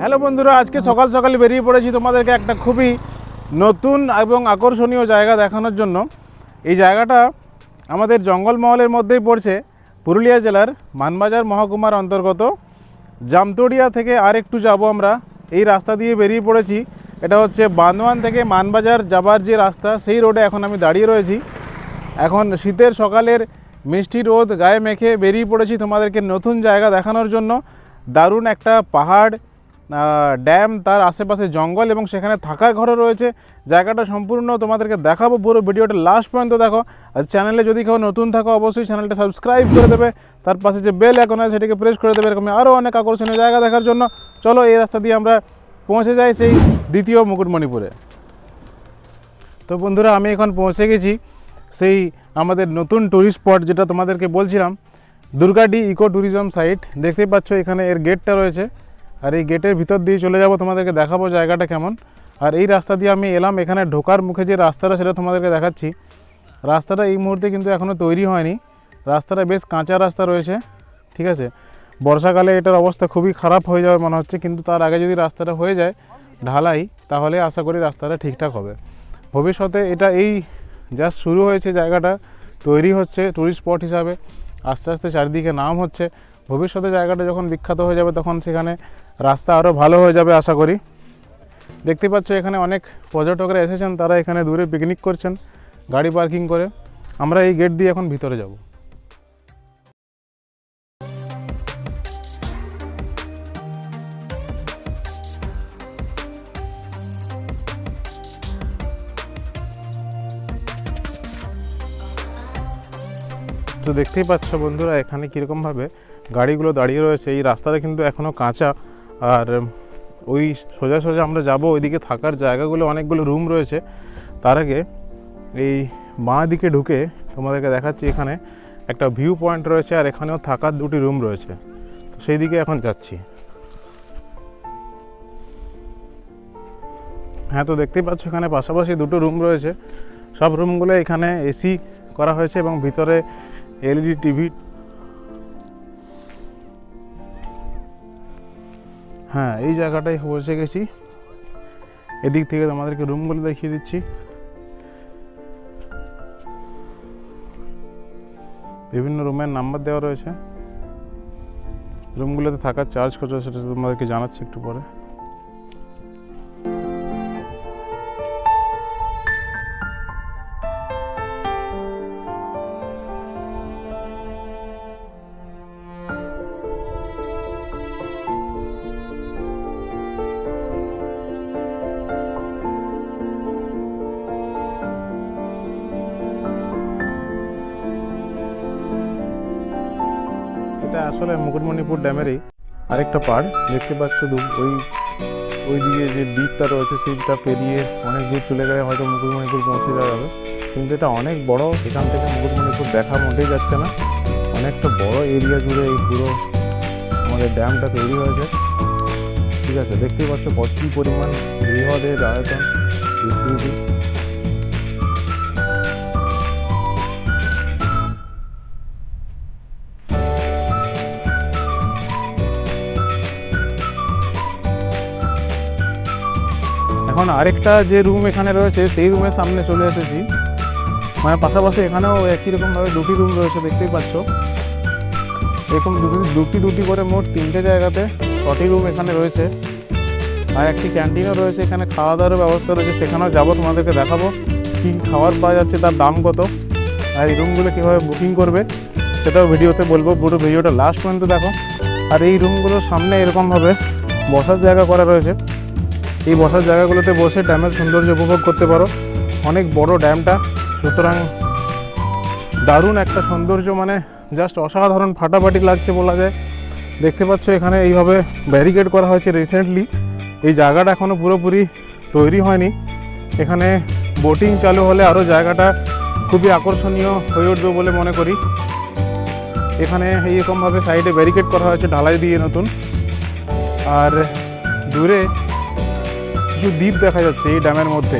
Hello বন্ধুরা, আজকে সকাল সকাল বেরিয়ে পড়েছি তোমাদেরকে একটা খুবই নতুন এবং আকর্ষণীয় জায়গা দেখানোর জন্য। এই জায়গাটা আমাদের জঙ্গলমহলের মধ্যেই পড়ছে, পুরুলিয়া জেলার মানবাজার মহকুমার অন্তর্গত। জামতড়িয়া থেকে আর একটু যাব আমরা, এই রাস্তা দিয়ে বেরিয়ে পড়েছি। এটা হচ্ছে বান্দোয়ান থেকে মানবাজার যাবার যে রাস্তা, সেই রোডে এখন আমি দাঁড়িয়ে রয়েছি। এখন শীতের সকালের মিষ্টি রোদ গায়ে মেখে বেরিয়ে পড়েছি তোমাদেরকে নতুন জায়গা দেখানোর জন্য। দারুণ একটা পাহাড়, ড্যাম, তার আশেপাশে জঙ্গল এবং সেখানে থাকার ঘরও রয়েছে। জায়গাটা সম্পূর্ণ তোমাদেরকে দেখাবো, পুরো ভিডিওটা লাস্ট পর্যন্ত দেখো। আর চ্যানেলে যদি কেউ নতুন থাকো অবশ্যই চ্যানেলটা সাবস্ক্রাইব করে দেবে, তার পাশে যে বেল আইকন আছে সেটাকে প্রেস করে দেবে। এরকম আরও অনেক আকর্ষণীয় জায়গা দেখার জন্য চলো এই রাস্তা দিয়ে আমরা পৌঁছে যাই সেই দ্বিতীয় মুকুটমণিপুরে। তো বন্ধুরা, আমি এখন পৌঁছে গেছি সেই আমাদের নতুন ট্যুরিস্ট স্পট, যেটা তোমাদেরকে বলছিলাম, দুর্গাডি ইকো ট্যুরিজম সাইট। দেখতেই পাচ্ছ এখানে এর গেটটা রয়েছে, আর এই গেটের ভিতর দিয়ে চলে যাব, তোমাদেরকে দেখাবো জায়গাটা কেমন। আর এই রাস্তা দিয়ে আমি এলাম, এখানে ঢোকার মুখে যে রাস্তাটা সেটা তোমাদেরকে দেখাচ্ছি। রাস্তাটা এই মুহূর্তে কিন্তু এখনও তৈরি হয়নি, রাস্তাটা বেশ কাঁচা রাস্তা রয়েছে, ঠিক আছে। বর্ষাকালে এটার অবস্থা খুবই খারাপ হয়ে যাবে মনে হচ্ছে, কিন্তু তার আগে যদি রাস্তাটা হয়ে যায় ঢালাই, তাহলে আশা করি রাস্তাটা ঠিকঠাক হবে ভবিষ্যতে। এটা এই জাস্ট শুরু হয়েছে, জায়গাটা তৈরি হচ্ছে ট্যুরিস্ট স্পট হিসাবে, আস্তে আস্তে চারিদিকে নাম হচ্ছে। ভবিষ্যতে জায়গাটা যখন বিখ্যাত হয়ে যাবে তখন সেখানে রাস্তা আরও ভালো হয়ে যাবে আশা করি। দেখতে পাচ্ছ এখানে অনেক পর্যটকরা এসেছেন, তারা এখানে দূরে পিকনিক করছেন গাড়ি পার্কিং করে। আমরা এই গেট দিয়ে এখন ভিতরে যাব। তো দেখতেই পাচ্ছ বন্ধুরা এখানে কীরকমভাবে গাড়িগুলো দাঁড়িয়ে রয়েছে। এই রাস্তাটা কিন্তু এখনও কাঁচা, আর ওই সোজা সোজা আমরা যাব, ওইদিকে থাকার জায়গাগুলো অনেকগুলো রুম রয়েছে। তার আগে এই বাঁ দিকে ঢুকে তোমাদেরকে দেখাচ্ছি, এখানে একটা ভিউ পয়েন্ট রয়েছে, আর এখানেও থাকার দুটি রুম রয়েছে। তো সেই দিকে এখন যাচ্ছি। হ্যাঁ, তো দেখতেই পাচ্ছ এখানে পাশাপাশি দুটো রুম রয়েছে। সব রুমগুলো এখানে এসি করা হয়েছে এবং ভিতরে এলইডি টিভি। হ্যাঁ, এই জায়গাটায় পৌঁছে গেছি। এদিক থেকে তোমাদেরকে রুমগুলো দেখিয়ে দিচ্ছি। বিভিন্ন রুমের নাম্বার দেওয়া রয়েছে। রুমগুলোতে থাকার চার্জ কত সেটা তোমাদেরকে জানাচ্ছি একটু পরে। এটা আসলে মুকুটমণিপুর ড্যামেরই আরেকটা পার্ট। দেখতে পাচ্ছ ওই দিকে যে দ্বীপটা রয়েছে, সেইটা পেরিয়ে অনেক দূর চলে গেলে হয়তো মুকুটমণিপুর পৌঁছে যাওয়া যাবে। কিন্তু এটা অনেক বড়, এখান থেকে মুকুটমণিপুর দেখা মোটেই যাচ্ছে না। অনেকটা বড় এরিয়া জুড়ে এই পুরো আমাদের ড্যামটা তৈরি হয়েছে, ঠিক আছে। দেখতেই পাচ্ছ কী পরিমাণ বৃহদের আয়তন, বিস্তৃতি। এখন আরেকটা যে রুম এখানে রয়েছে সেই রুমের সামনে চলে এসেছি, মানে পাশাপাশি এখানেও একই রকমভাবে দুটি রুম রয়েছে। দেখতেই পাচ্ছ এরকম দুটি করে মোট 3টে জায়গাতে 6টি রুম এখানে রয়েছে। আর একটি ক্যান্টিনও রয়েছে, এখানে খাওয়া দাওয়ার ব্যবস্থা রয়েছে। সেখানেও যাবো, তোমাদেরকে দেখাবো কী খাবার পাওয়া যাচ্ছে, তার দাম কত, আর এই রুমগুলো কীভাবে বুকিং করবে সেটাও ভিডিওতে বলবো। পুরো ভিডিওটা লাস্ট পর্যন্ত দেখো। আর এই রুমগুলোর সামনে এরকমভাবে বসার জায়গা করা রয়েছে। এই বসার জায়গাগুলোতে বসে ড্যামের সৌন্দর্য উপভোগ করতে পারো। অনেক বড় ড্যামটা, সুতরাং দারুণ একটা সৌন্দর্য, মানে জাস্ট অসাধারণ, ফাটাফাটি লাগছে বলা যায়। দেখতে পাচ্ছ এখানে এইভাবে ব্যারিকেড করা হয়েছে রিসেন্টলি। এই জায়গাটা এখনও পুরোপুরি তৈরি হয়নি। এখানে বোটিং চালু হলে আরও জায়গাটা খুবই আকর্ষণীয় হয়ে উঠবে বলে মনে করি। এখানে এইরকমভাবে সাইডে ব্যারিকেড করা হয়েছে ঢালাই দিয়ে নতুন। আর দূরে কিছু দ্বীপ দেখা যাচ্ছে এই ড্যামের মধ্যে।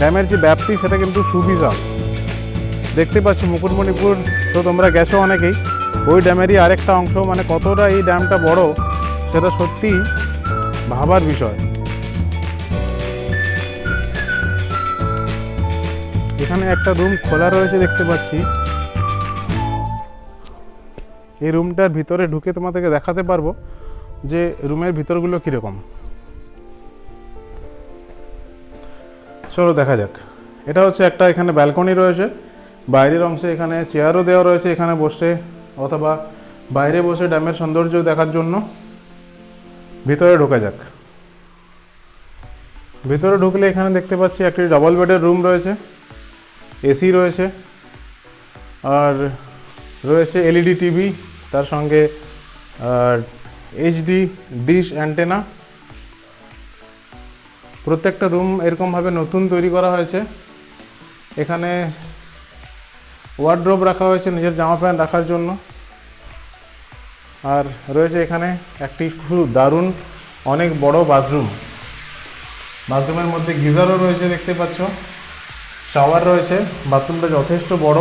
ড্যামের যে ব্যাপ্তি সেটা কিন্তু সুবিশাল। দেখতে পাচ্ছ মুকুটমণিপুর তো তোমরা গেছো অনেকেই, ওই ড্যামেরই আরেকটা অংশ, মানে কতটা এই ড্যামটা বড় সেটা সত্যি ভাবার বিষয়। এখানে একটা রুম খোলা রয়েছে দেখতে পাচ্ছি। এই রুমটার ভিতরে ঢুকে তোমাদেরকে দেখাতে পারবো যে রুমের ভিতরগুলো কীরকম। চলো দেখা যাক। এটা হচ্ছে একটা, এখানে ব্যালকনি রয়েছে, বাইরের অংশে এখানে চেয়ারও দেওয়া রয়েছে এখানে বসে, অথবা বাইরে বসে ড্যামের সৌন্দর্য দেখার জন্য। ভিতরে ঢোকা যাক। ভিতরে ঢুকলে এখানে দেখতে পাচ্ছি একটি ডবল বেডের রুম রয়েছে, এসি রয়েছে, আর রয়েছে এলইডি টিভি, তার সঙ্গে এইচডি ডিশ অ্যান্টেনা। প্রত্যেকটা রুম এরকমভাবে নতুন তৈরি করা হয়েছে। এখানে ওয়ার্ড্রোব রাখা হয়েছে নিজের জামা প্যান্ট রাখার জন্য। আর রয়েছে এখানে একটি খুব দারুণ অনেক বড় বাথরুম। বাথরুমের মধ্যে গিজারও রয়েছে দেখতে পাচ্ছ, শাওয়ার রয়েছে। বাথরুমটা যথেষ্ট বড়।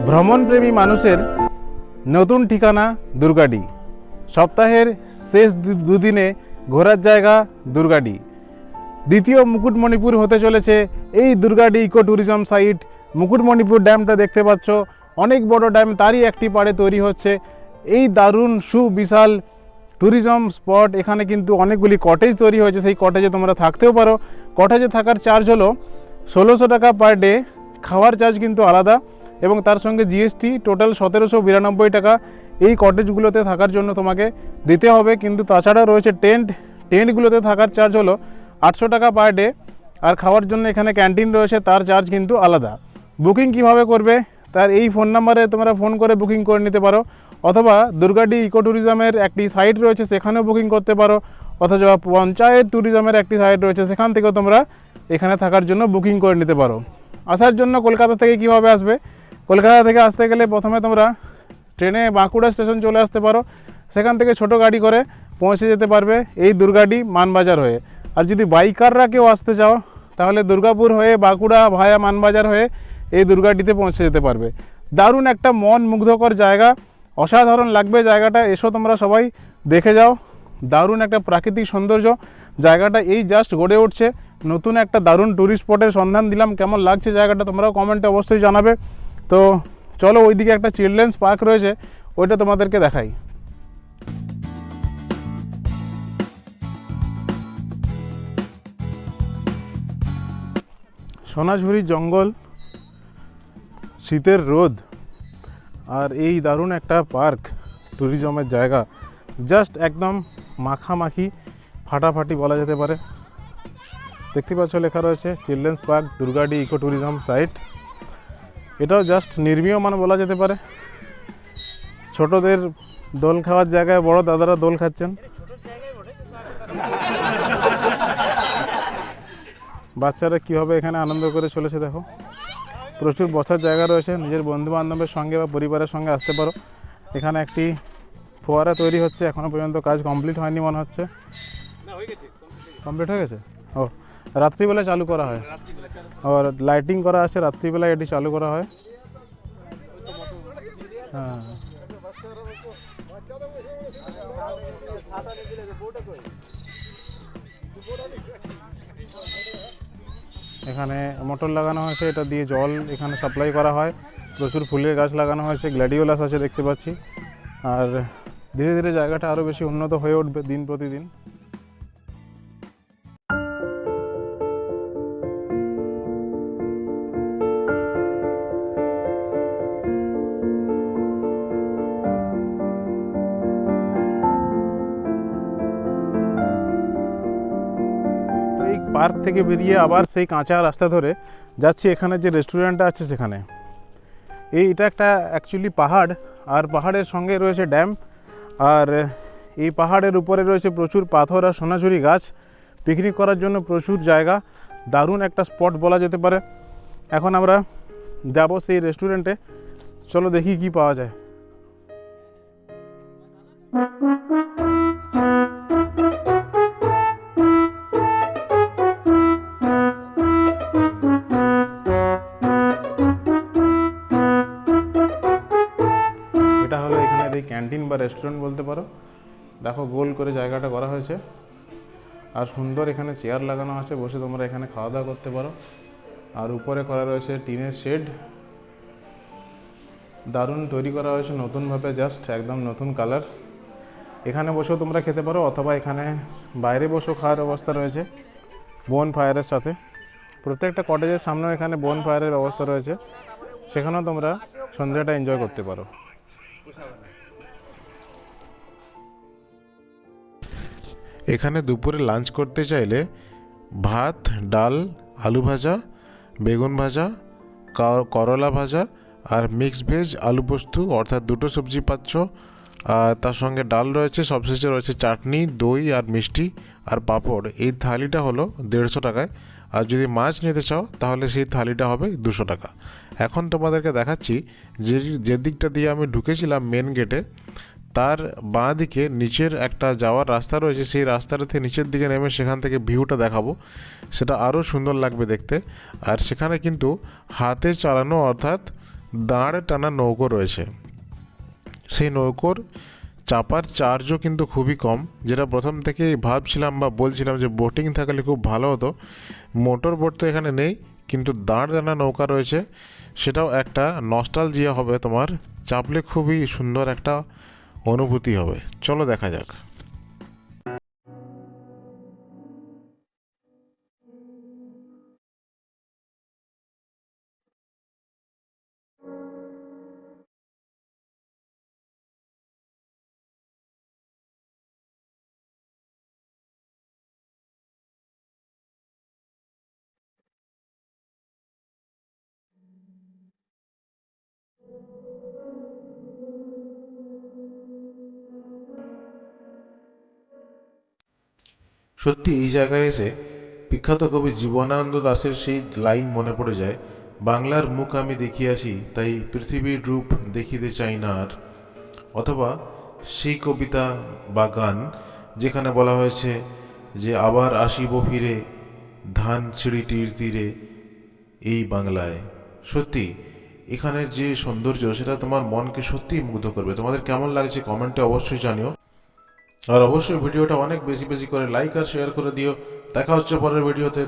ভ্রমণপ্রেমী মানুষের নতুন ঠিকানা দুর্গাডি। সপ্তাহের শেষ দুদিনে ঘোরার জায়গা দুর্গাডি। দ্বিতীয় মুকুটমণিপুর হতে চলেছে এই দুর্গাডি ইকো ট্যুরিজম সাইট। মুকুটমণিপুর ড্যামটা দেখতে পাচ্ছ, অনেক বড় ড্যাম, তারই একটি পাড়ে তৈরি হচ্ছে এই দারুণ সুবিশাল ট্যুরিজম স্পট। এখানে কিন্তু অনেকগুলি কটেজ তৈরি হয়েছে, সেই কটেজে তোমরা থাকতেও পারো। কটেজে থাকার চার্জ হলো 1600 টাকা পার ডে, খাওয়ার চার্জ কিন্তু আলাদা, এবং তার সঙ্গে জিএসটি টোটাল 1792 টাকা এই কটেজগুলোতে থাকার জন্য তোমাকে দিতে হবে। কিন্তু তাছাড়া রয়েছে টেন্টগুলোতে থাকার চার্জ হলো 800 টাকা পার ডে, আর খাওয়ার জন্য এখানে ক্যান্টিন রয়েছে, তার চার্জ কিন্তু আলাদা। বুকিং কিভাবে করবে, তার এই ফোন নাম্বারে তোমরা ফোন করে বুকিং করে নিতে পারো, অথবা দুর্গাডি ইকো ট্যুরিজমের একটি সাইট রয়েছে সেখানেও বুকিং করতে পারো, অথবা পঞ্চায়েত ট্যুরিজমের একটি সাইট রয়েছে সেখান থেকেও তোমরা এখানে থাকার জন্য বুকিং করে নিতে পারো। আসার জন্য কলকাতা থেকে কিভাবে আসবে, কলকাতা থেকে আসতে গেলে প্রথমে তোমরা ট্রেনে বাঁকুড়া স্টেশন চলে আসতে পারো, সেখান থেকে ছোট গাড়ি করে পৌঁছে যেতে পারবে এই দুর্গাডি মানবাজার হয়ে। আর যদি বাইকাররা কেউ আসতে চাও তাহলে দুর্গাপুর হয়ে বাঁকুড়া ভায়া মানবাজার হয়ে এই দুর্গাডিতে পৌঁছে যেতে পারবে। দারুণ একটা মন মুগ্ধকর জায়গা, অসাধারণ লাগবে জায়গাটা। এসো তোমরা সবাই দেখে যাও, দারুণ একটা প্রাকৃতিক সৌন্দর্য। জায়গাটা এই জাস্ট গড়ে উঠছে, নতুন একটা দারুণ ট্যুরিস্ট স্পটের সন্ধান দিলাম। কেমন লাগছে জায়গাটা তোমরাও কমেন্টে অবশ্যই জানাবে। তো চলো, ওইদিকে একটা চিলড্রেন্স পার্ক রয়েছে, ওইটা তোমাদেরকে দেখাই। সোনাঝুরি জঙ্গল, শীতের রোদ, আর এই দারুণ একটা পার্ক, ট্যুরিজমের জায়গা, জাস্ট একদম মাখামাখি ফাটাফাটি বলা যেতে পারে। দেখতে পাচ্ছ লেখা রয়েছে children's park Durgadi eco tourism site. এটাও জাস্ট নির্মীয়মান বলা যেতে পারে। ছোটদের দোল খাওয়ার জায়গায় বড় দাদারা দোল খাচ্ছেন। বাচ্চারা কীভাবে এখানে আনন্দ করে চলেছে দেখো। প্রচুর বসার জায়গা রয়েছে, নিজের বন্ধু বান্ধবের সঙ্গে বা পরিবারের সঙ্গে আসতে পারো। এখানে একটি ফোয়ারা তৈরি হচ্ছে, এখনো পর্যন্ত কাজ কমপ্লিট হয়নি মনে হচ্ছে। কমপ্লিট হয়ে গেছে। ও রাত্রিবেলা চালু করা হয় আর লাইটিং করা আছে, রাত্রিবেলা এটি চালু করা হয়। হ্যাঁ, এখানে মোটর লাগানো হয়েছে, এটা দিয়ে জল এখানে সাপ্লাই করা হয়। প্রচুর ফুলের গাছ লাগানো হয়েছে, গ্ল্যাডিওলাস আছে দেখতে পাচ্ছি। আর ধীরে ধীরে জায়গাটা আরও বেশি উন্নত হয়ে উঠবে দিন প্রতিদিন। তো এই পার্ক থেকে বেরিয়ে আবার সেই কাঁচা রাস্তা ধরে যাচ্ছি এখানে যে রেস্টুরেন্টটা আছে সেখানে। এটা একটা অ্যাকচুয়ালি পাহাড়, আর পাহাড়ের সঙ্গে রয়েছে ড্যাম, আর এই পাহাড়ের উপরে রয়েছে প্রচুর পাথর আর সোনাঝুরি গাছ। পিকনিক করার জন্য প্রচুর জায়গা, দারুণ একটা স্পট বলা যেতে পারে। এখন আমরা যাব সেই রেস্টুরেন্টে, চলো দেখি কি পাওয়া যায়। এটা হলো এখানের এই ক্যান্টিন বা রেস্টুরেন্ট বলতে পারো। দেখো গোল করে জায়গাটা করা হয়েছে, আর সুন্দর এখানে চেয়ার লাগানো আছে, বসে তোমরা এখানে খাওয়া দাওয়া করতে পারো। আর উপরে করা রয়েছে টিনের শেড, দারুণ তৈরি করা হয়েছে নতুনভাবে, জাস্ট একদম নতুন কালার। এখানে বসেও তোমরা খেতে পারো, অথবা এখানে বাইরে বসেও খাওয়ার ব্যবস্থা রয়েছে বোন ফায়ারের সাথে। প্রত্যেকটা কটেজের সামনেও এখানে বোন ফায়ারের ব্যবস্থা রয়েছে, সেখানেও তোমরা সন্ধ্যাটা এনজয় করতে পারো। এখানে দুপুরে লাঞ্চ করতে চাইলে ভাত, ডাল, আলু ভাজা, বেগুন ভাজা, করলা ভাজা আর মিক্স ভেজ আলু পোস্ত অর্থাৎ দুটো সবজি পাচ্ছ। আর তার সঙ্গে ডাল রয়েছে, সবশেষে রয়েছে চাটনি, দই আর মিষ্টি আর পাঁপড়। এই থালিটা হলো 150 টাকায়, আর যদি মাছ নিতে চাও তাহলে সেই থালিটা হবে 200 টাকা। এখন তোমাদেরকে দেখাচ্ছি যে দিকটা দিয়ে আমি ঢুকেছিলাম মেন গেটে, তার বাঁ দিকে নিচের একটা যাওয়ার রাস্তা রয়েছে। সেই রাস্তাটাতে নিচের দিকে নেমে সেখান থেকে ভিউটা দেখাবো, সেটা আরও সুন্দর লাগবে দেখতে। আর সেখানে কিন্তু হাতে চালানো অর্থাৎ দাঁড় টানা নৌকো রয়েছে। সেই নৌকোর চাপার চার্জও কিন্তু খুবই কম, যেটা প্রথম থেকেই ভাবছিলাম বা বলছিলাম যে বোটিং থাকলে খুব ভালো হতো। মোটর বোট তো এখানে নেই, কিন্তু দাঁড় টানা নৌকা রয়েছে, সেটাও একটা নস্টালজিয়া হবে তোমার। চাপলে খুবই সুন্দর একটা অনুভূতি হবে। চলো দেখা যাক। সত্যি এই জায়গায় এসে বিখ্যাত কবি জীবনানন্দ দাশের সেই লাইন মনে পড়ে যায়, বাংলার মুখ আমি দেখিয়াছি তাই পৃথিবীর রূপ দেখিতে চাই না আর। অথবা সেই কবিতা বা গান যেখানে বলা হয়েছে যে আবার আসিব ফিরে ধান সিঁড়িটির তীরে এই বাংলায়। সত্যি এখানের যে সৌন্দর্য সেটা তোমার মনকে সত্যিই মুগ্ধ করবে। তোমাদের কেমন লাগছে কমেন্টে অবশ্যই জানিও, আর অবশ্যই ভিডিওটা অনেক বেশি বেশি করে লাইক আর শেয়ার করে দিও। দেখা হচ্ছে পরের ভিডিওতে।